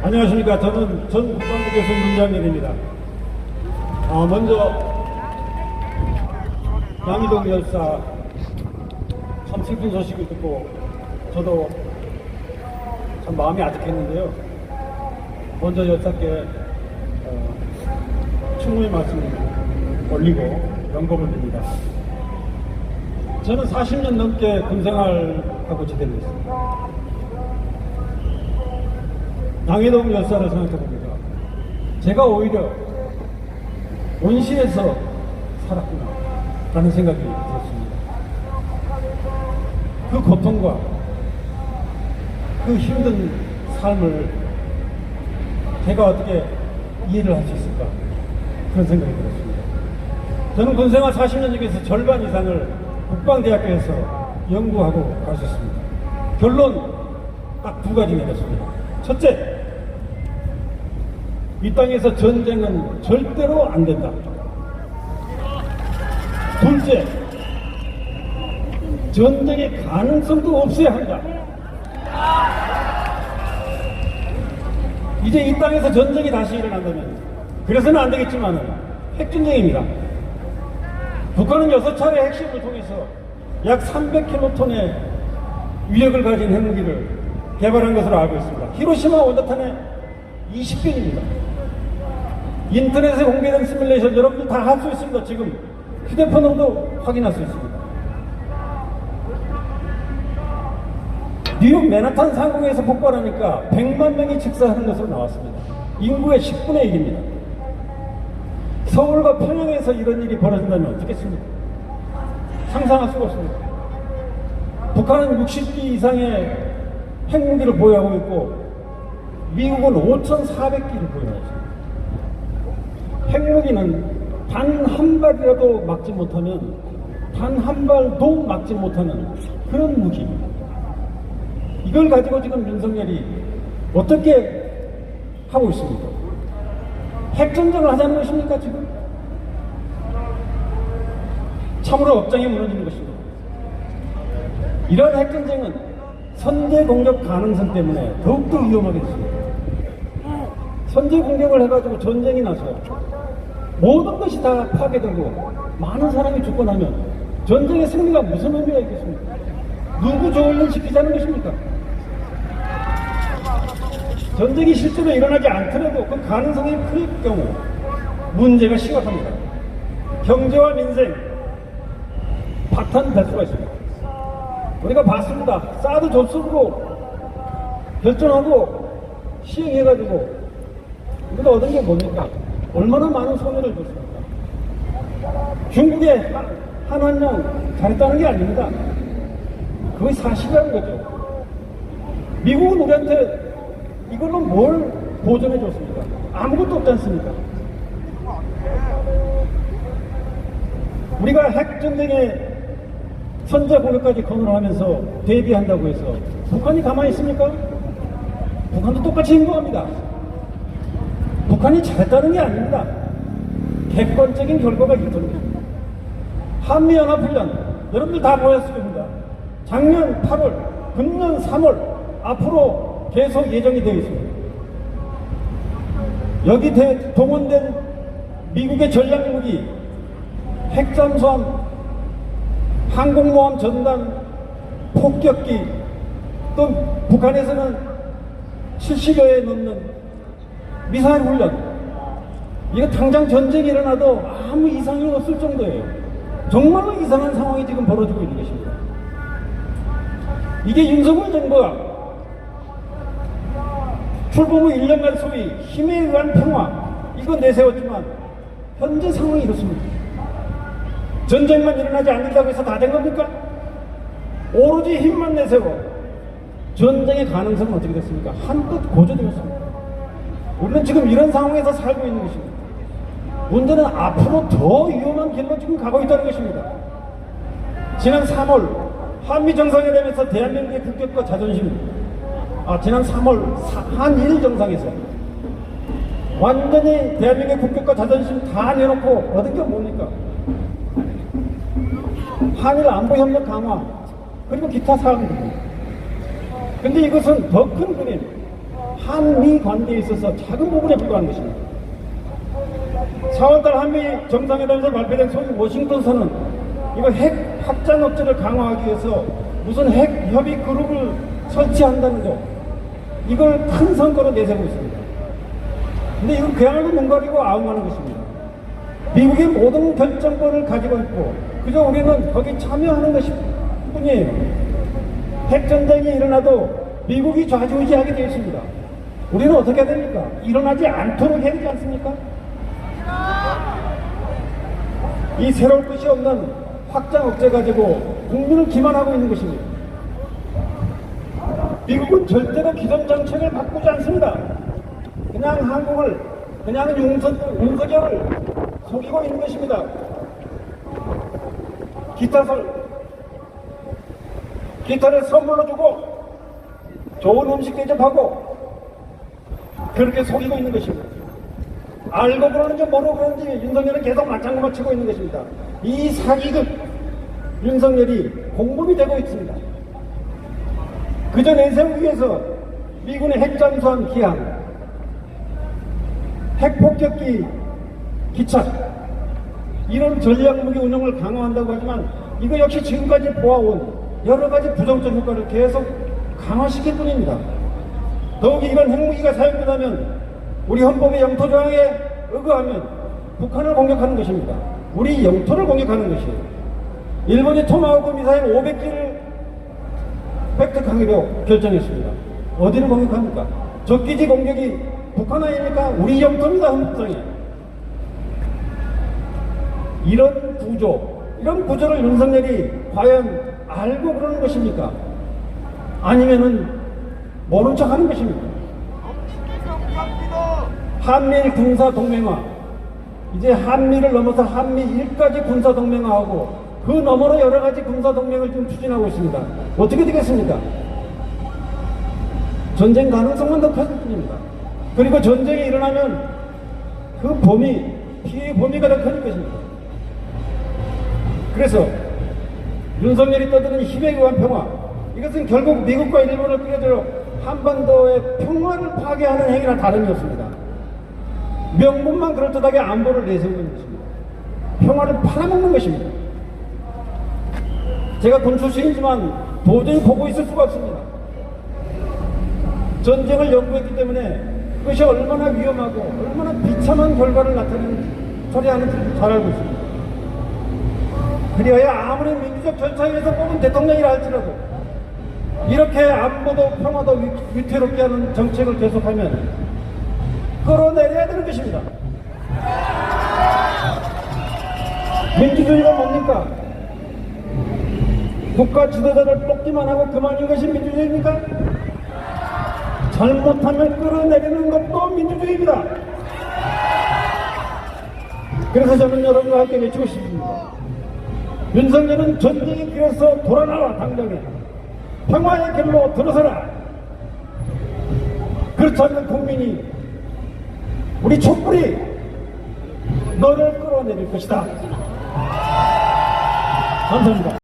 안녕하십니까. 저는 전 국방부교수 문장일입니다. 먼저 양희동 열사 참 슬픈 소식을 듣고 저도 참 마음이 아득했는데요. 먼저 열사께 충분히 말씀을 올리고 영겁을 드립니다. 저는 40년 넘게 군생활하고 지내고 있습니다. 양희동 열사를 생각해봅니다. 제가 오히려 온실에서 살았구나 라는 생각이 들었습니다. 그 고통과 그 힘든 삶을 제가 어떻게 이해를 할 수 있을까 그런 생각이 들었습니다. 저는 군생활 40년 중에서 절반 이상을 국방대학교에서 연구하고 가르쳤습니다. 결론 딱 두 가지 내렸습니다. 첫째, 이 땅에서 전쟁은 절대로 안 된다. 둘째, 전쟁의 가능성도 없어야 한다. 이제 이 땅에서 전쟁이 다시 일어난다면, 그래서는 안 되겠지만 핵전쟁입니다. 북한은 6차례 핵실험을 통해서 약 300킬로톤의 위력을 가진 핵무기를 개발한 것으로 알고 있습니다. 히로시마 원자탄의 20배입니다. 인터넷에 공개된 시뮬레이션 여러분들 다 할 수 있습니다. 지금 휴대폰으로도 확인할 수 있습니다. 뉴욕 맨하탄 상공에서 폭발하니까 100만 명이 직사하는 것으로 나왔습니다. 인구의 10분의 1입니다. 서울과 평양에서 이런 일이 벌어진다면 어떻겠습니까? 상상할 수가 없습니다. 북한은 60기 이상의 핵무기를 보유하고 있고 미국은 5,400기를 보유하고 있습니다. 핵무기는 단 한 발이라도 막지 못하면 단 한 발도 막지 못하는 그런 무기입니다. 이걸 가지고 지금 윤석열이 어떻게 하고 있습니까? 핵전쟁을 하자는 것입니까 지금? 참으로 업장이 무너지는 것입니다. 이런 핵전쟁은 선제 공격 가능성 때문에 더욱더 위험하게 됐습니다. 선제 공격을 해가지고 전쟁이 나서 모든 것이 다 파괴되고 많은 사람이 죽고 나면 전쟁의 승리가 무슨 의미가 있겠습니까? 누구 좋은 일 시키자는 것입니까? 전쟁이 실제로 일어나지 않더라도 그 가능성이 클 경우 문제가 심각합니다. 경제와 민생 파탄될 수가 있습니다. 우리가 봤습니다. 사드 접속으로 결정하고 시행해가지고 우리가 얻은 게 뭡니까? 얼마나 많은 손해를 줬습니까? 중국의 한한령 잘했다는 게 아닙니다. 그게 사실이라는 거죠. 미국은 우리한테 이걸로 뭘 보전해 줬습니까? 아무것도 없지 않습니까? 우리가 핵전쟁에 선제 공격까지 건설하면서 대비한다고 해서 북한이 가만히 있습니까? 북한도 똑같이 행동합니다. 북한이 잘했다는 게 아닙니다. 객관적인 결과가 있습니다. 한미연합훈련 여러분들 다 보셨을 겁니다. 작년 8월, 금년 3월 앞으로 계속 예정이 되어 있습니다. 여기 동원된 미국의 전략무기, 핵잠수함, 항공모함 전단, 폭격기, 또 북한에서는 70여에 넘는 미사일 훈련, 이거 당장 전쟁이 일어나도 아무 이상이 없을 정도예요. 정말로 이상한 상황이 지금 벌어지고 있는 것입니다. 이게 윤석열 정부가 출범 후 1년간 소위 힘에 의한 평화 이거 내세웠지만 현재 상황이 이렇습니다. 전쟁만 일어나지 않는다고 해서 다 된 겁니까? 오로지 힘만 내세워 전쟁의 가능성은 어떻게 됐습니까? 한껏 고조되었습니다. 우리는 지금 이런 상황에서 살고 있는 것입니다. 문제는 앞으로 더 위험한 길로 지금 가고 있다는 것입니다. 지난 3월 한미 정상회담에서 대한민국의 국격과 자존심, 지난 3월 한일 정상에서 완전히 대한민국의 국격과 자존심 다 내놓고 얻은 게 뭡니까? 한일 안보협력 강화 그리고 기타 사항들입니다. 근데 이것은 더 큰 그림, 한미 관계에 있어서 작은 부분에 불과한 것입니다. 4월달 한미 정상회담에서 발표된 소위 워싱턴 선언, 이거 핵 확장 억제를 강화하기 위해서 무슨 핵 협의 그룹을 설치한다는 거, 이걸 큰 성과로 내세우고 있습니다. 근데 이건 그야말로 눈가리고 아웅하는 것입니다. 미국이 모든 결정권을 가지고 있고 그저 우리는 거기 참여하는 것일 뿐이에요. 핵전쟁이 일어나도 미국이 좌지우지하게 되어 있습니다. 우리는 어떻게 해야 됩니까? 일어나지 않도록 해야 되지 않습니까? 이 새로울 것이 없는 확장 억제 가지고 국민을 기만하고 있는 것입니다. 미국은 절대로 기존 정책을 바꾸지 않습니다. 그냥 한국을, 그냥 윤석열을 속이고 있는 것입니다. 기타를 선물로 주고 좋은 음식 대접하고 그렇게 속이고 있는 것입니다. 알고 그러는지 모르고 그러는지 윤석열은 계속 맞장구만 치고 있는 것입니다. 이 사기극 윤석열이 공범이 되고 있습니다. 그저 내세우기 위해서 미군의 핵잠수함 기항, 핵폭격기 기착, 이런 전략무기 운용을 강화한다고 하지만 이거 역시 지금까지 보아온 여러 가지 부정적 효과를 계속 강화시킬 뿐입니다. 더욱이 이런 핵무기가 사용된다면 우리 헌법의 영토 조항에 의거하면 북한을 공격하는 것입니다. 우리 영토를 공격하는 것이에요. 일본이 토마호크 미사일 500기를 획득하기로 결정했습니다. 어디를 공격합니까? 적기지 공격이 북한 아닙니까? 우리 영토입니다. 헌법상에. 이런 구조를 윤석열이 과연 알고 그러는 것입니까? 아니면은 모른 척 하는 것입니까? 한미일 군사동맹화, 이제 한미를 넘어서 한미일까지 군사동맹화하고 그 너머로 여러 가지 군사동맹을 지금 추진하고 있습니다. 어떻게 되겠습니까? 전쟁 가능성만 더 커질 뿐입니다. 그리고 전쟁이 일어나면 그 피해 범위가 더 커질 것입니다. 그래서 윤석열이 떠드는 힘에 의한 평화, 이것은 결국 미국과 일본을 끌어들여 한반도의 평화를 파괴하는 행위나 다름이 없습니다. 명분만 그럴듯하게 안보를 내세우고 있는 것입니다. 평화를 팔아먹는 것입니다. 제가 군 출신이지만 도저히 보고 있을 수가 없습니다. 전쟁을 연구했기 때문에 그것이 얼마나 위험하고 얼마나 비참한 결과를 초래하는지 잘 알고 있습니다. 그리하여 아무리 민주적 절차에서 뽑은 대통령이라 할지라도 이렇게 안보도 평화도 위태롭게 하는 정책을 계속하면 끌어내려야 되는 것입니다. 민주주의가 뭡니까? 국가 지도자를 뽑기만 하고 그만인 것이 민주주의입니까? 잘못하면 끌어내리는 것도 민주주의입니다. 그래서 저는 여러분과 함께 외치고 싶습니다. 윤석열은 전쟁의 길에서 돌아나와 당장에 평화의 길로 들어서라. 그렇지 않는 국민이 우리 촛불이 너를 끌어내릴 것이다. 감사합니다.